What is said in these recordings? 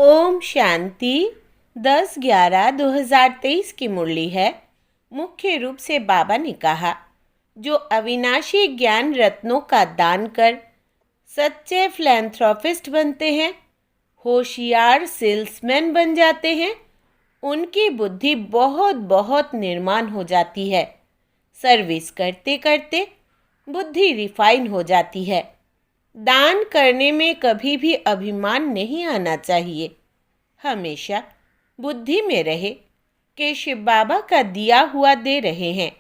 ओम शांति 10/11/2023 की मुरली है। मुख्य रूप से बाबा ने कहा, जो अविनाशी ज्ञान रत्नों का दान कर सच्चे फिलैंथ्रोपिस्ट बनते हैं, होशियार सेल्समैन बन जाते हैं, उनकी बुद्धि बहुत बहुत निर्माण हो जाती है। सर्विस करते करते बुद्धि रिफाइन हो जाती है। दान करने में कभी भी अभिमान नहीं आना चाहिए। हमेशा बुद्धि में रहे कि शिव बाबा का दिया हुआ दे रहे हैं।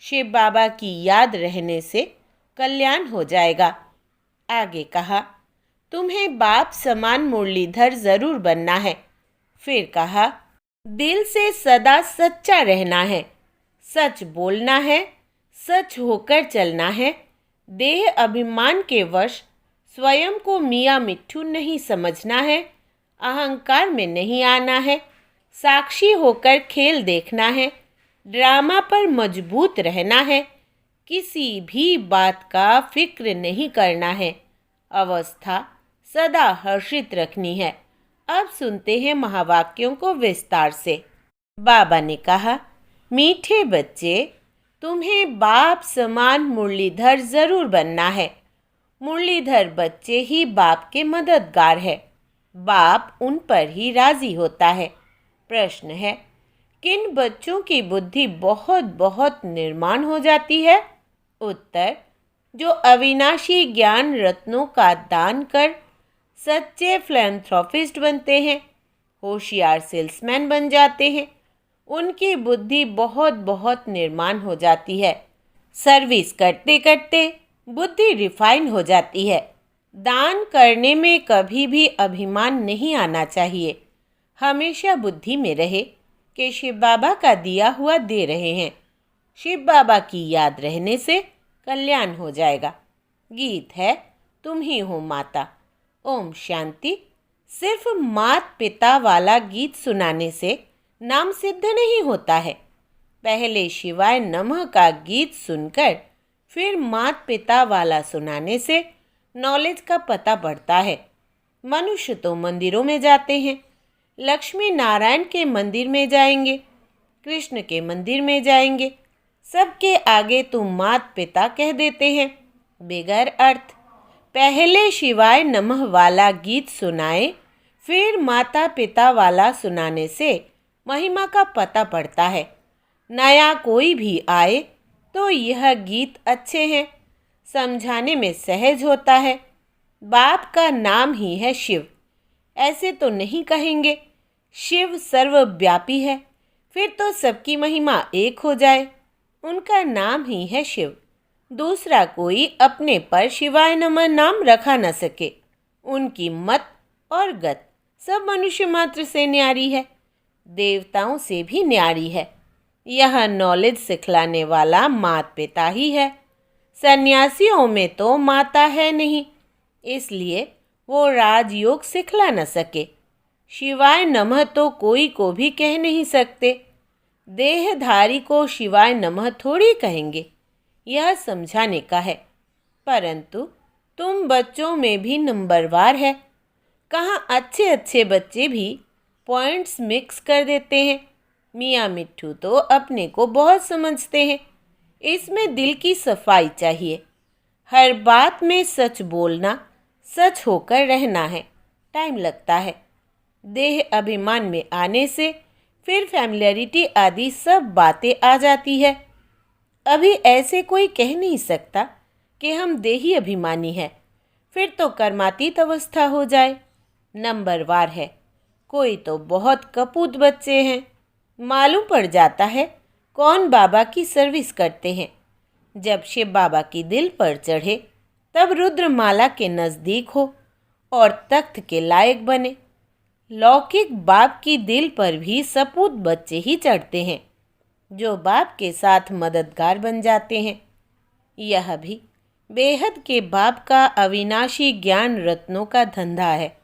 शिव बाबा की याद रहने से कल्याण हो जाएगा। आगे कहा, तुम्हें बाप समान मुरलीधर ज़रूर बनना है। फिर कहा, दिल से सदा सच्चा रहना है, सच बोलना है, सच होकर चलना है। देह अभिमान के वश स्वयं को मियाँ मिट्ठू नहीं समझना है, अहंकार में नहीं आना है, साक्षी होकर खेल देखना है, ड्रामा पर मजबूत रहना है, किसी भी बात का फिक्र नहीं करना है, अवस्था सदा हर्षित रखनी है। अब सुनते हैं महावाक्यों को विस्तार से। बाबा ने कहा, मीठे बच्चे, तुम्हें बाप समान मुरलीधर ज़रूर बनना है। मुरलीधर बच्चे ही बाप के मददगार है। बाप उन पर ही राज़ी होता है। प्रश्न है, किन बच्चों की बुद्धि बहुत बहुत निर्माण हो जाती है? उत्तर, जो अविनाशी ज्ञान रत्नों का दान कर सच्चे फिलैंथ्रोपिस्ट बनते हैं, होशियार सेल्समैन बन जाते हैं, उनकी बुद्धि बहुत बहुत निर्माण हो जाती है। सर्विस करते करते बुद्धि रिफाइन हो जाती है। दान करने में कभी भी अभिमान नहीं आना चाहिए। हमेशा बुद्धि में रहे कि शिव बाबा का दिया हुआ दे रहे हैं। शिव बाबा की याद रहने से कल्याण हो जाएगा। गीत है, तुम ही हो माता। ओम शांति। सिर्फ मात पिता वाला गीत सुनाने से नाम सिद्ध नहीं होता है। पहले शिवाय नमः का गीत सुनकर फिर मात पिता वाला सुनाने से नॉलेज का पता बढ़ता है। मनुष्य तो मंदिरों में जाते हैं, लक्ष्मी नारायण के मंदिर में जाएंगे, कृष्ण के मंदिर में जाएंगे, सबके आगे तुम मात पिता कह देते हैं बेगर अर्थ। पहले शिवाय नमः वाला गीत सुनाए, फिर माता पिता वाला सुनाने से महिमा का पता पड़ता है। नया कोई भी आए तो यह गीत अच्छे हैं, समझाने में सहज होता है। बाप का नाम ही है शिव, ऐसे तो नहीं कहेंगे शिव सर्वव्यापी है, फिर तो सबकी महिमा एक हो जाए। उनका नाम ही है शिव, दूसरा कोई अपने पर शिवाय नमः नाम रखा न सके। उनकी मत और गत सब मनुष्य मात्र से न्यारी है, देवताओं से भी न्यारी है। यह नॉलेज सिखलाने वाला माता पिता ही है। सन्यासियों में तो माता है नहीं, इसलिए वो राजयोग सिखला न सके। शिवाय नमः तो कोई को भी कह नहीं सकते। देहधारी को शिवाय नमः थोड़ी कहेंगे, यह समझाने का है। परंतु तुम बच्चों में भी नंबरवार है। कहाँ अच्छे अच्छे बच्चे भी पॉइंट्स मिक्स कर देते हैं। मियाँ मिट्ठू तो अपने को बहुत समझते हैं। इसमें दिल की सफाई चाहिए। हर बात में सच बोलना, सच होकर रहना है। टाइम लगता है। देह अभिमान में आने से फिर फैमिलियरिटी आदि सब बातें आ जाती है। अभी ऐसे कोई कह नहीं सकता कि हम देही अभिमानी हैं, फिर तो कर्मातीत अवस्था हो जाए। नंबरवार है। कोई तो बहुत कपूत बच्चे हैं। मालूम पड़ जाता है कौन बाबा की सर्विस करते हैं। जब शिव बाबा की दिल पर चढ़े तब रुद्रमाला के नज़दीक हो और तख्त के लायक बने। लौकिक बाप की दिल पर भी सपूत बच्चे ही चढ़ते हैं, जो बाप के साथ मददगार बन जाते हैं। यह भी बेहद के बाप का अविनाशी ज्ञान रत्नों का धंधा है,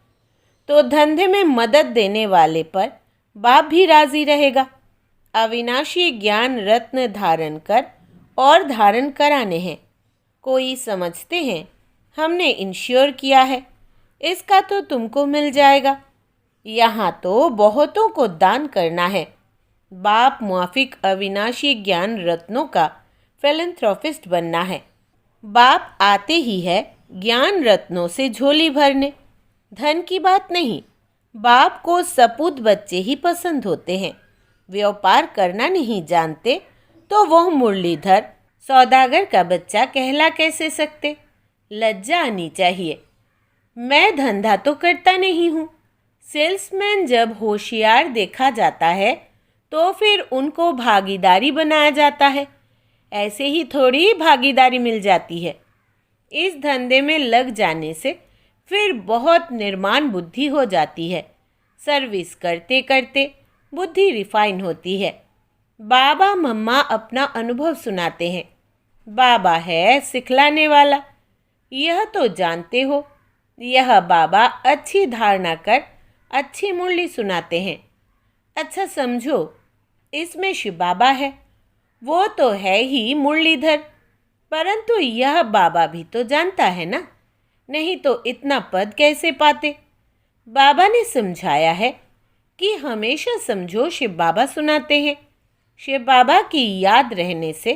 तो धंधे में मदद देने वाले पर बाप भी राजी रहेगा। अविनाशी ज्ञान रत्न धारण कर और धारण कराने हैं। कोई समझते हैं हमने इंश्योर किया है, इसका तो तुमको मिल जाएगा। यहाँ तो बहुतों को दान करना है। बाप मुआफिक अविनाशी ज्ञान रत्नों का फिलैंथ्रोपिस्ट बनना है। बाप आते ही है ज्ञान रत्नों से झोली भरने, धन की बात नहीं। बाप को सपूत बच्चे ही पसंद होते हैं। व्यापार करना नहीं जानते तो वह मुरलीधर सौदागर का बच्चा कहला कैसे सकते? लज्जा आनी चाहिए। मैं धंधा तो करता नहीं हूँ। सेल्समैन जब होशियार देखा जाता है तो फिर उनको भागीदारी बनाया जाता है। ऐसे ही थोड़ी भागीदारी मिल जाती है। इस धंधे में लग जाने से फिर बहुत निर्माण बुद्धि हो जाती है। सर्विस करते करते बुद्धि रिफाइन होती है। बाबा मम्मा अपना अनुभव सुनाते हैं। बाबा है सिखलाने वाला, यह तो जानते हो। यह बाबा अच्छी धारणा कर अच्छी मुरली सुनाते हैं। अच्छा समझो, इसमें शिव बाबा है, वो तो है ही मुरलीधर, परंतु यह बाबा भी तो जानता है ना, नहीं तो इतना पद कैसे पाते? बाबा ने समझाया है कि हमेशा समझो शिव बाबा सुनाते हैं। शिव बाबा की याद रहने से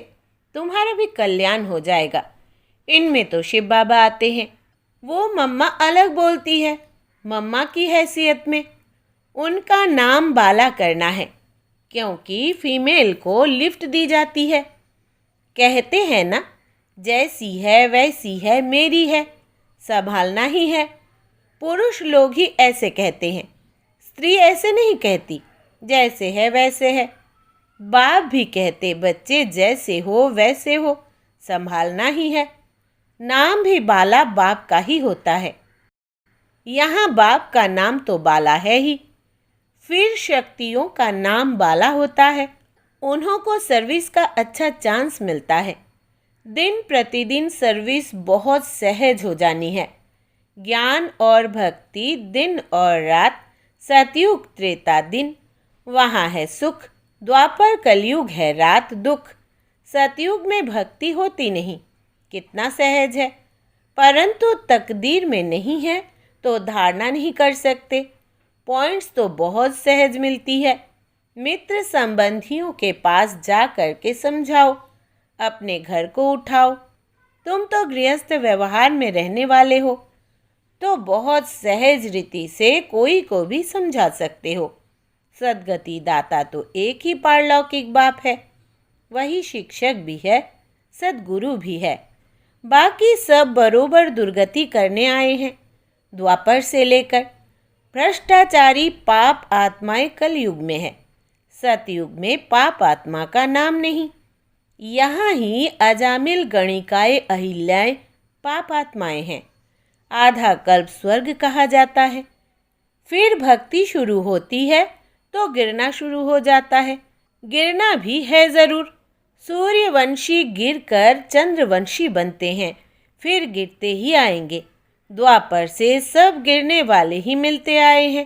तुम्हारा भी कल्याण हो जाएगा। इनमें तो शिव बाबा आते हैं। वो मम्मा अलग बोलती है, मम्मा की हैसियत में। उनका नाम बाला करना है, क्योंकि फीमेल को लिफ्ट दी जाती है। कहते हैं ना, जैसी है वैसी है मेरी है, संभालना ही है। पुरुष लोग ही ऐसे कहते हैं, स्त्री ऐसे नहीं कहती, जैसे है वैसे है। बाप भी कहते बच्चे जैसे हो वैसे हो, संभालना ही है। नाम भी बाला बाप का ही होता है। यहाँ बाप का नाम तो बाला है ही, फिर शक्तियों का नाम बाला होता है। उन्हों को सर्विस का अच्छा चांस मिलता है। दिन प्रतिदिन सर्विस बहुत सहज हो जानी है। ज्ञान और भक्ति दिन और रात, सतयुग त्रेता दिन, वहाँ है सुख। द्वापर कलयुग है रात दुख। सतयुग में भक्ति होती नहीं, कितना सहज है। परंतु तकदीर में नहीं है तो धारणा नहीं कर सकते। पॉइंट्स तो बहुत सहज मिलती है। मित्र संबंधियों के पास जा कर के समझाओ, अपने घर को उठाओ। तुम तो गृहस्थ व्यवहार में रहने वाले हो, तो बहुत सहज रीति से कोई को भी समझा सकते हो। सद्गति दाता तो एक ही पारलौकिक बाप है, वही शिक्षक भी है, सद्गुरु भी है। बाकी सब बरोबर दुर्गति करने आए हैं। द्वापर से लेकर भ्रष्टाचारी पाप आत्माएं कलयुग में है, सतयुग में पाप आत्मा का नाम नहीं। यहाँ ही अजामिल गणिकाएं अहिल्याएं पाप आत्माएं हैं। आधा कल्प स्वर्ग कहा जाता है। फिर भक्ति शुरू होती है तो गिरना शुरू हो जाता है। गिरना भी है ज़रूर। सूर्यवंशी गिरकर चंद्रवंशी बनते हैं, फिर गिरते ही आएंगे। द्वापर से सब गिरने वाले ही मिलते आए हैं।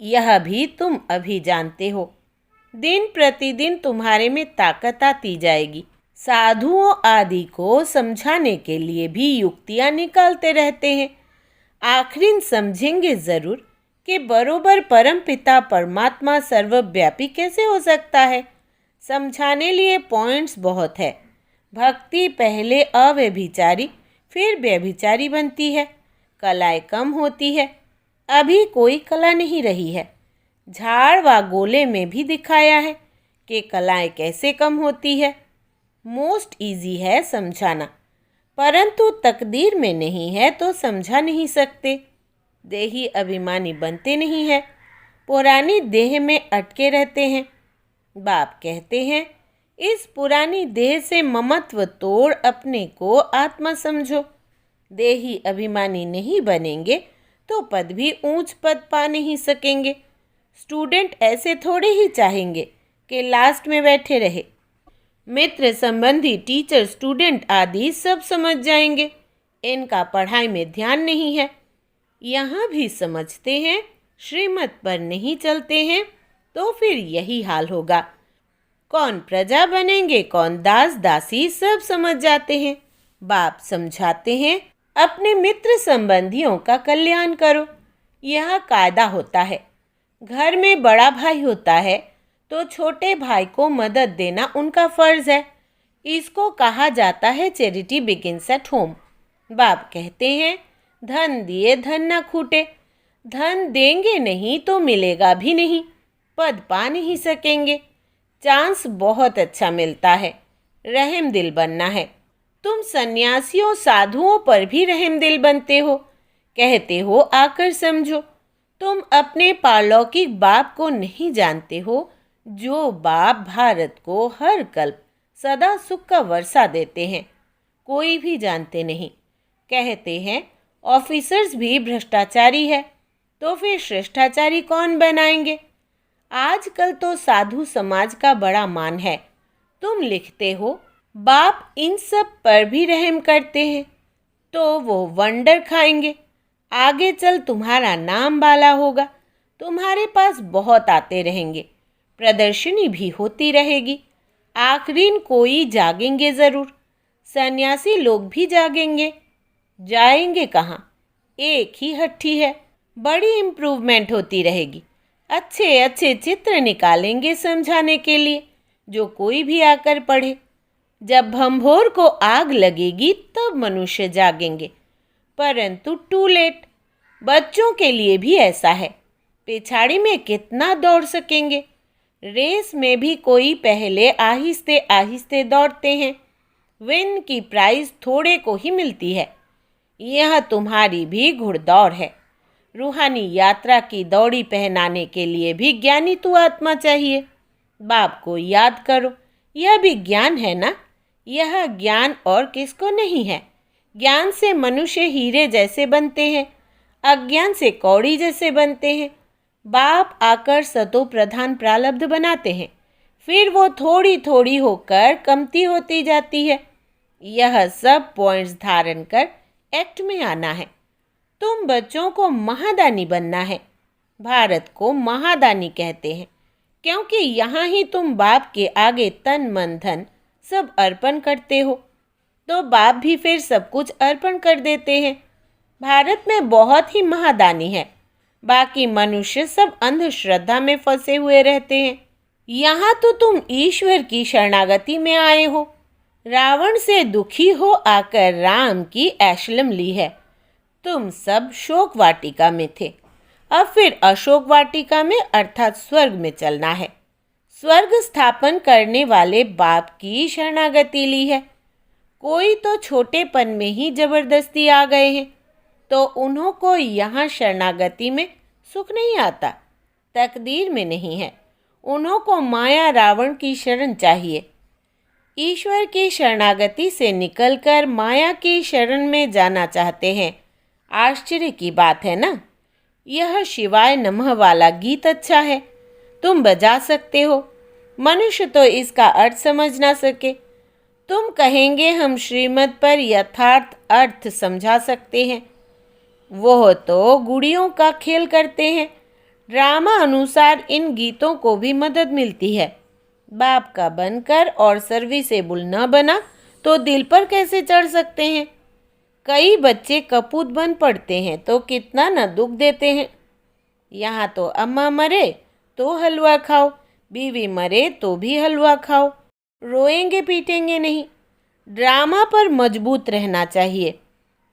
यह भी तुम अभी जानते हो। दिन प्रतिदिन तुम्हारे में ताकत आती जाएगी। साधुओं आदि को समझाने के लिए भी युक्तियाँ निकालते रहते हैं। आखिर समझेंगे ज़रूर कि बरोबर परम पिता परमात्मा सर्वव्यापी कैसे हो सकता है। समझाने लिए पॉइंट्स बहुत है। भक्ति पहले अव्यभिचारी फिर व्यभिचारी बनती है। कलाएं कम होती है। अभी कोई कला नहीं रही है। झाड़ व गोले में भी दिखाया है कि कलाएं कैसे कम होती है। मोस्ट इजी है समझाना, परंतु तकदीर में नहीं है तो समझा नहीं सकते। देही अभिमानी बनते नहीं है, पुरानी देह में अटके रहते हैं। बाप कहते हैं, इस पुरानी देह से ममत्व तोड़ अपने को आत्मा समझो। देही अभिमानी नहीं बनेंगे तो पद भी ऊंच पद पा नहीं सकेंगे। स्टूडेंट ऐसे थोड़े ही चाहेंगे कि लास्ट में बैठे रहे। मित्र संबंधी टीचर स्टूडेंट आदि सब समझ जाएंगे। इनका पढ़ाई में ध्यान नहीं है। यहाँ भी समझते हैं, श्रीमत पर नहीं चलते हैं तो फिर यही हाल होगा। कौन प्रजा बनेंगे कौन दास दासी सब समझ जाते हैं। बाप समझाते हैं, अपने मित्र संबंधियों का कल्याण करो। यह कायदा होता है। घर में बड़ा भाई होता है तो छोटे भाई को मदद देना उनका फर्ज है। इसको कहा जाता है चैरिटी बिगिंस एट होम। बाप कहते हैं, धन दिए धन न खूटे। धन देंगे नहीं तो मिलेगा भी नहीं, पद पा नहीं सकेंगे। चांस बहुत अच्छा मिलता है, रहम दिल बनना है। तुम सन्यासियों साधुओं पर भी रहम दिल बनते हो, कहते हो आकर समझो। तुम अपने पारलौकिक बाप को नहीं जानते हो, जो बाप भारत को हर कल्प सदा सुख का वर्षा देते हैं। कोई भी जानते नहीं। कहते हैं ऑफिसर्स भी भ्रष्टाचारी है, तो फिर श्रेष्ठाचारी कौन बनाएंगे? आजकल तो साधु समाज का बड़ा मान है। तुम लिखते हो बाप इन सब पर भी रहम करते हैं, तो वो वंडर खाएंगे। आगे चल तुम्हारा नाम बाला होगा, तुम्हारे पास बहुत आते रहेंगे, प्रदर्शनी भी होती रहेगी। आखिरीन कोई जागेंगे ज़रूर, सन्यासी लोग भी जागेंगे। जाएंगे कहाँ? एक ही हट्टी है, बड़ी इम्प्रूवमेंट होती रहेगी। अच्छे अच्छे चित्र निकालेंगे समझाने के लिए, जो कोई भी आकर पढ़े। जब भंभोर को आग लगेगी तब मनुष्य जागेंगे, परंतु टू लेट। बच्चों के लिए भी ऐसा है, पिछाड़ी में कितना दौड़ सकेंगे। रेस में भी कोई पहले आहिस्ते आहिस्ते दौड़ते हैं, विन की प्राइज थोड़े को ही मिलती है। यह तुम्हारी भी घुड़दौड़ है। रूहानी यात्रा की दौड़ी पहनाने के लिए भी ज्ञानी तू आत्मा चाहिए। बाप को याद करो, यह भी ज्ञान है ना। यह ज्ञान और किसको नहीं है। ज्ञान से मनुष्य हीरे जैसे बनते हैं, अज्ञान से कौड़ी जैसे बनते हैं। बाप आकर सतो प्रधान प्रारब्ध बनाते हैं, फिर वो थोड़ी थोड़ी होकर कमती होती जाती है। यह सब पॉइंट्स धारण कर एक्ट में आना है। तुम बच्चों को महादानी बनना है। भारत को महादानी कहते हैं क्योंकि यहाँ ही तुम बाप के आगे तन मन धन सब अर्पण करते हो, तो बाप भी फिर सब कुछ अर्पण कर देते हैं। भारत में बहुत ही महादानी है, बाकी मनुष्य सब अंधश्रद्धा में फंसे हुए रहते हैं। यहाँ तो तुम ईश्वर की शरणागति में आए हो। रावण से दुखी हो आकर राम की ऐशलम ली है। तुम सब शोक वाटिका में थे, अब फिर अशोक वाटिका में अर्थात स्वर्ग में चलना है। स्वर्ग स्थापन करने वाले बाप की शरणागति ली है। कोई तो छोटेपन में ही जबरदस्ती आ गए हैं, तो उन्हों को यहाँ शरणागति में सुख नहीं आता, तकदीर में नहीं है। उन्हों को माया रावण की शरण चाहिए। ईश्वर की शरणागति से निकलकर माया की शरण में जाना चाहते हैं। आश्चर्य की बात है ना। यह शिवाय नमः वाला गीत अच्छा है, तुम बजा सकते हो। मनुष्य तो इसका अर्थ समझ ना सके। तुम कहेंगे हम श्रीमद् पर यथार्थ अर्थ समझा सकते हैं। वो तो गुड़ियों का खेल करते हैं। ड्रामा अनुसार इन गीतों को भी मदद मिलती है। बाप का बनकर और सर्विसेबल न बना तो दिल पर कैसे चढ़ सकते हैं। कई बच्चे कपूत बन पड़ते हैं तो कितना न दुख देते हैं। यहाँ तो अम्मा मरे तो हलवा खाओ, बीवी मरे तो भी हलवा खाओ, रोएंगे पीटेंगे नहीं। ड्रामा पर मजबूत रहना चाहिए।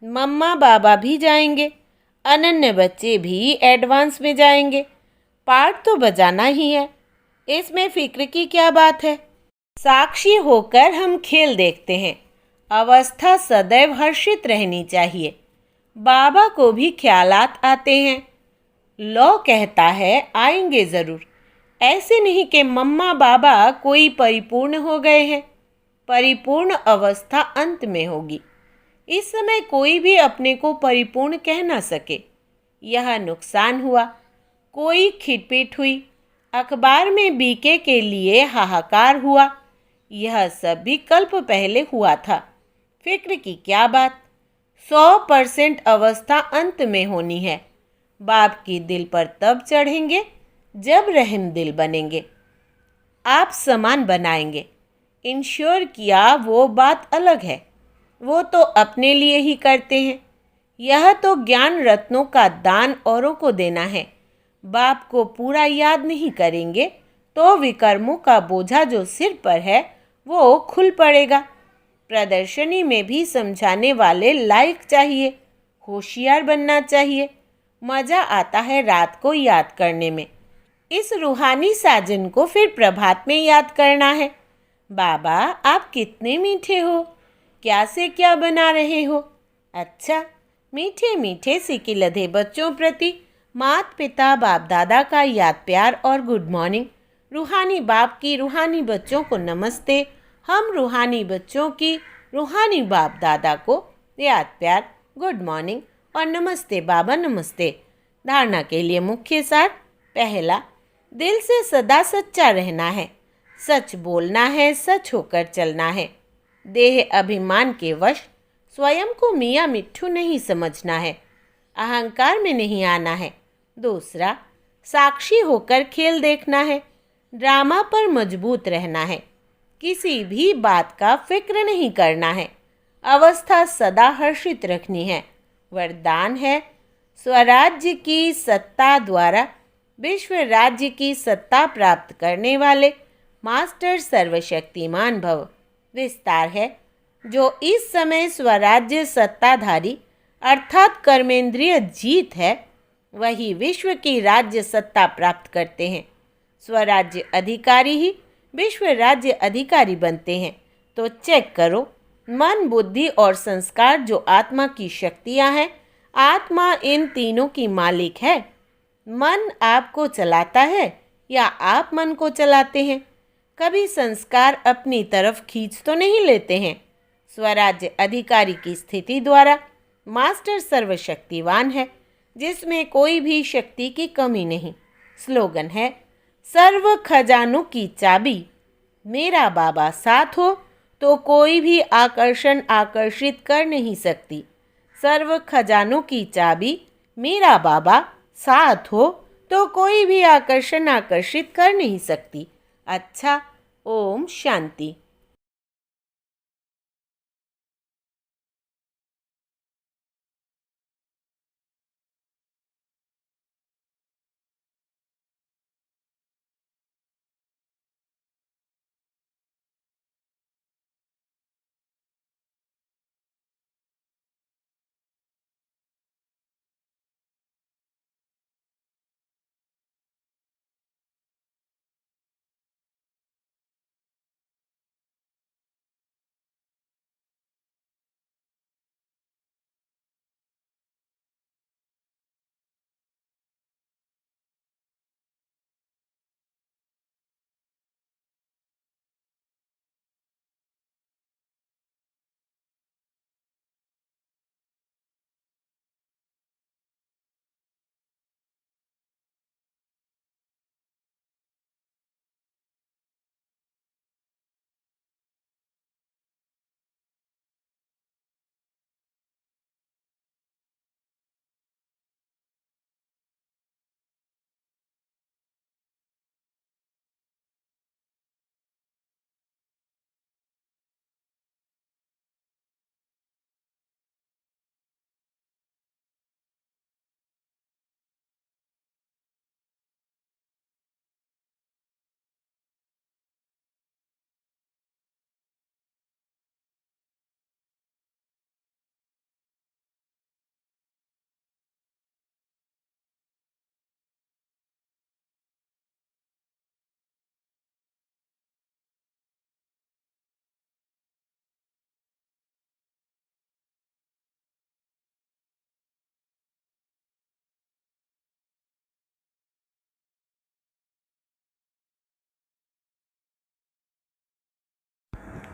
मम्मा बाबा भी जाएंगे, अनन्य बच्चे भी एडवांस में जाएंगे। पार्ट तो बजाना ही है, इसमें फिक्र की क्या बात है। साक्षी होकर हम खेल देखते हैं। अवस्था सदैव हर्षित रहनी चाहिए। बाबा को भी ख्यालात आते हैं। लॉ कहता है आएंगे ज़रूर। ऐसे नहीं कि मम्मा बाबा कोई परिपूर्ण हो गए हैं। परिपूर्ण अवस्था अंत में होगी। इस समय कोई भी अपने को परिपूर्ण कह ना सके। यह नुकसान हुआ। कोई खिटपिट हुई, अखबार में बीके के लिए हाहाकार हुआ। यह सब भी कल्प पहले हुआ था। फिक्र की क्या बात। 100% अवस्था अंत में होनी है। बाप की दिल पर तब चढ़ेंगे जब रहम दिल बनेंगे। आप समान बनाएंगे, इंश्योर किया, वो बात अलग है। वो तो अपने लिए ही करते हैं। यह तो ज्ञान रत्नों का दान औरों को देना है। बाप को पूरा याद नहीं करेंगे तो विकर्मों का बोझा जो सिर पर है वो खुल पड़ेगा। प्रदर्शनी में भी समझाने वाले लायक चाहिए, होशियार बनना चाहिए। मज़ा आता है रात को याद करने में। इस रूहानी साजन को फिर प्रभात में याद करना है। बाबा आप कितने मीठे हो, क्या से क्या बना रहे हो। अच्छा, मीठे मीठे सिकिलधे बच्चों प्रति माता पिता बाप दादा का याद प्यार और गुड मॉर्निंग। रूहानी बाप की रूहानी बच्चों को नमस्ते। हम रूहानी बच्चों की रूहानी बाप दादा को याद प्यार, गुड मॉर्निंग और नमस्ते बाबा नमस्ते। धारणा के लिए मुख्य सार। पहला, दिल से सदा सच्चा रहना है, सच बोलना है, सच होकर चलना है। देह अभिमान के वश स्वयं को मियाँ मिट्ठू नहीं समझना है, अहंकार में नहीं आना है। दूसरा, साक्षी होकर खेल देखना है, ड्रामा पर मजबूत रहना है, किसी भी बात का फिक्र नहीं करना है, अवस्था सदा हर्षित रखनी है। वरदान है, स्वराज्य की सत्ता द्वारा विश्व राज्य की सत्ता प्राप्त करने वाले मास्टर सर्वशक्तिमान भव। विस्तार है, जो इस समय स्वराज्य सत्ताधारी अर्थात कर्मेंद्रिय जीत है, वही विश्व की राज्य सत्ता प्राप्त करते हैं। स्वराज्य अधिकारी ही विश्व राज्य अधिकारी बनते हैं। तो चेक करो, मन बुद्धि और संस्कार जो आत्मा की शक्तियाँ हैं, आत्मा इन तीनों की मालिक है। मन आपको चलाता है या आप मन को चलाते हैं? कभी संस्कार अपनी तरफ खींच तो नहीं लेते हैं। स्वराज्य अधिकारी की स्थिति द्वारा मास्टर सर्वशक्तिवान है, जिसमें कोई भी शक्ति की कमी नहीं। स्लोगन है, सर्व खजानों की चाबी मेरा बाबा साथ हो तो कोई भी आकर्षण आकर्षित कर नहीं सकती। सर्व खजानों की चाबी मेरा बाबा साथ हो तो कोई भी आकर्षण आकर्षित कर नहीं सकती। अच्छा, Om Shanti.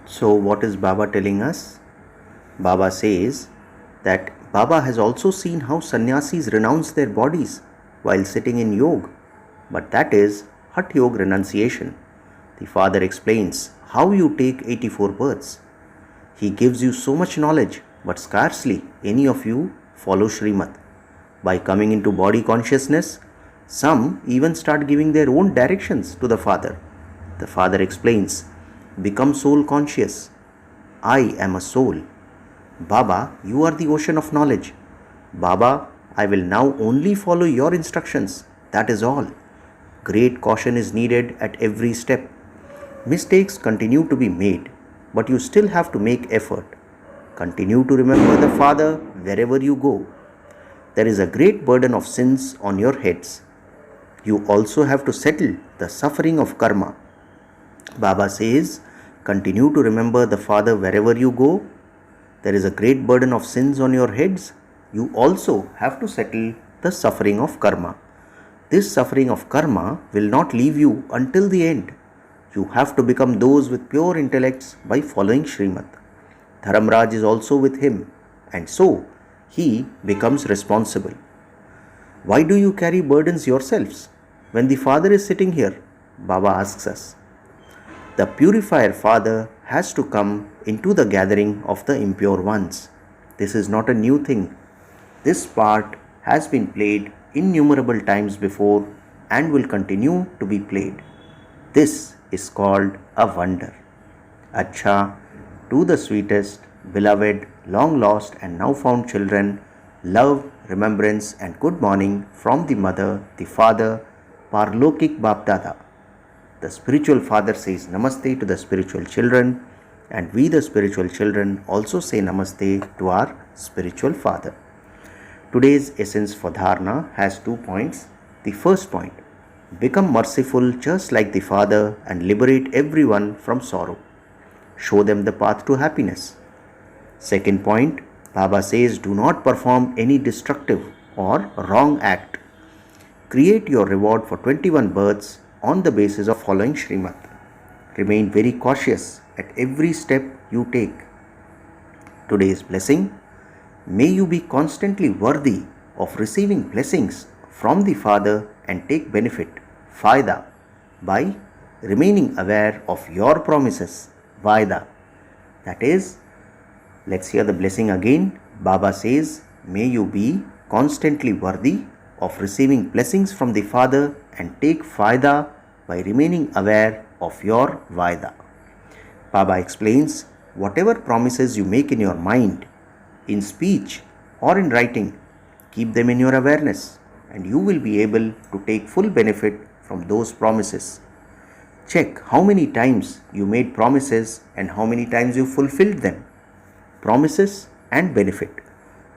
So, what is Baba telling us? Baba says that Baba has also seen how sannyasis renounce their bodies while sitting in yoga, but that is Hatha Yoga renunciation. The Father explains how you take 84 births. He gives you so much knowledge, but scarcely any of you follow Srimad. By coming into body consciousness, some even start giving their own directions to the Father. The Father explains, become soul conscious. I am a soul. Baba, you are the ocean of knowledge. Baba, I will now only follow your instructions. That is all. Great caution is needed at every step. Mistakes continue to be made, but you still have to make effort. Continue to remember the Father wherever you go. There is a great burden of sins on your heads. You also have to settle the suffering of karma. Baba says, continue to remember the Father wherever you go. There is a great burden of sins on your heads. You also have to settle the suffering of karma. This suffering of karma will not leave you until the end. You have to become those with pure intellects by following Srimad. Dharamraj is also with him, and so he becomes responsible. Why do you carry burdens yourselves when the Father is sitting here? Baba asks us. The purifier Father has to come into the gathering of the impure ones. This is not a new thing. This part has been played innumerable times before and will continue to be played. This is called a wonder. Acha, to the sweetest, beloved, long lost and now found children, love, remembrance and good morning from the Mother, the Father, Parlokik Bap Dada. The spiritual father says Namaste to the spiritual children, and we the spiritual children also say Namaste to our spiritual father. Today's essence for Dharna has 2 points. The first point, become merciful just like the Father and liberate everyone from sorrow. Show them the path to happiness. Second point, Baba says do not perform any destructive or wrong act. Create your reward for 21 births on the basis of following Srimad. Remain very cautious at every step you take. Today's blessing, may you be constantly worthy of receiving blessings from the Father and take benefit, Faida, by remaining aware of your promises, Vaida. That is, let's hear the blessing again. Baba says, may you be constantly worthy of receiving blessings from the Father and take Faida by remaining aware of your Vaida. Baba explains, whatever promises you make in your mind, in speech or in writing, keep them in your awareness and you will be able to take full benefit from those promises. Check how many times you made promises and how many times you fulfilled them. Promises and benefit.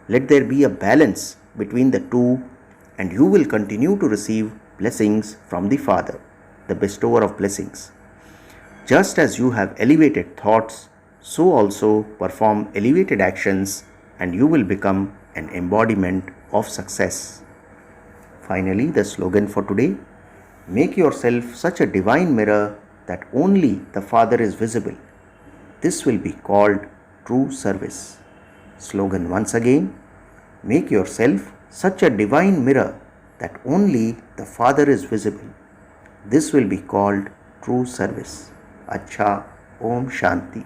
Let there be a balance between the two and you will continue to receive blessings from the Father, the bestower of blessings. Just as you have elevated thoughts, so also perform elevated actions and you will become an embodiment of success. Finally, the slogan for today, make yourself such a divine mirror that only the Father is visible. This will be called true service. Slogan once again, make yourself such a divine mirror that only the Father is visible. This will be called true service. Acha, Om Shanti.